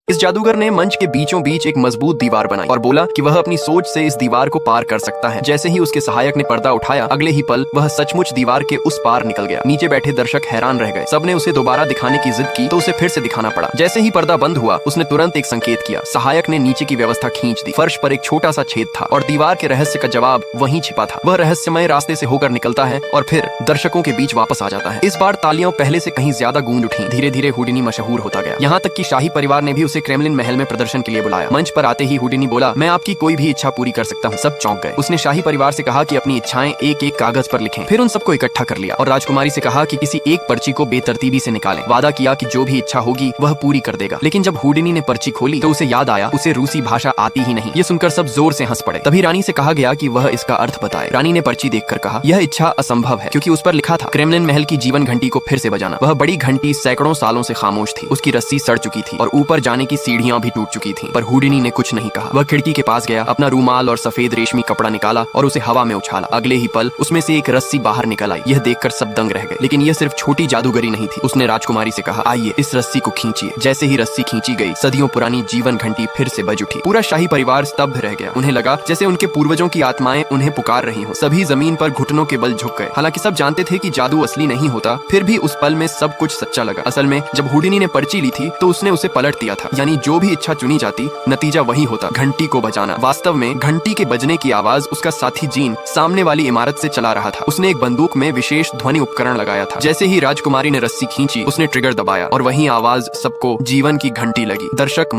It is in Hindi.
इस जादूगर ने मंच के बीचों बीच एक मजबूत दीवार बनाई और बोला कि वह अपनी सोच से इस दीवार को पार कर सकता है। जैसे ही उसके सहायक ने पर्दा उठाया, अगले ही पल वह सचमुच दीवार के उस पार निकल गया। नीचे बैठे दर्शक हैरान रह गए। सबने उसे दोबारा दिखाने की जिद की तो उसे फिर से दिखाना पड़ा। जैसे ही पर्दा बंद हुआ, उसने तुरंत एक संकेत किया। सहायक ने नीचे की व्यवस्था खींच दी। फर्श पर एक छोटा सा छेद था और दीवार के रहस्य का जवाब वहीं छिपा था। वह रहस्यमय रास्ते से होकर निकलता है और फिर दर्शकों के बीच वापस आ जाता है। इस बार तालियां पहले से कहीं ज्यादा गूंज उठी। धीरे धीरे हुडिनी मशहूर होता गया। यहाँ तक कि शाही परिवार ने भी उसे क्रेमलिन महल में प्रदर्शन के लिए बुलाया। मंच पर आते ही हुडिनी बोला, मैं आपकी कोई भी इच्छा पूरी कर सकता हूँ। सब चौंक गए। उसने शाही परिवार से कहा कि अपनी इच्छाएं एक एक कागज पर लिखें। फिर उन सबको इकट्ठा कर लिया और राजकुमारी से कहा कि किसी एक पर्ची को बेतरतीबी से निकालें। वादा किया कि जो भी इच्छा होगी वह पूरी कर देगा। लेकिन जब हुडिनी ने पर्ची खोली तो उसे याद आया उसे रूसी भाषा आती ही नहीं। ये सुनकर सब जोर से हंस पड़े। तभी रानी से कहा गया कि वह इसका अर्थ बताए। रानी ने पर्ची देखकर कहा, यह इच्छा असंभव है, क्योंकि उस पर लिखा था क्रेमलिन महल की जीवन घंटी को फिर से बजाना। वह बड़ी घंटी सैकड़ों सालों से खामोश थी। उसकी रस्सी सड़ चुकी थी और ऊपर जाने की सीढ़ियां भी टूट चुकी थीं। पर हुडिनी ने कुछ नहीं कहा। वह खिड़की के पास गया, अपना रूमाल और सफेद रेशमी कपड़ा निकाला और उसे हवा में उछाला। अगले ही पल उसमें से एक रस्सी बाहर निकल आई। यह देखकर सब दंग रह गए। लेकिन यह सिर्फ छोटी जादूगरी नहीं थी। उसने राजकुमारी से कहा, आइए इस रस्सी को खींचिए। जैसे ही रस्सी खींची गई, सदियों पुरानी जीवन घंटी फिर से बज उठी। पूरा शाही परिवार स्तब्ध रह गया। उन्हें लगा जैसे उनके पूर्वजों की आत्माएं उन्हें पुकार रही हों। सभी जमीन पर घुटनों के बल झुक गए। हालांकि सब जानते थे कि जादू असली नहीं होता, फिर भी उस पल में सब कुछ सच्चा लगा। असल में जब हुडिनी ने पर्ची ली थी तो उसने उसे पलट दिया था। यानी जो भी इच्छा चुनी जाती, नतीजा वही होता, घंटी को बजाना। वास्तव में घंटी के बजने की आवाज उसका साथी जीन सामने वाली इमारत से चला रहा था। उसने एक बंदूक में विशेष ध्वनि उपकरण लगाया था। जैसे ही राजकुमारी ने रस्सी खींची, उसने ट्रिगर दबाया और वही आवाज सबको जीवन की घंटी लगी। दर्शक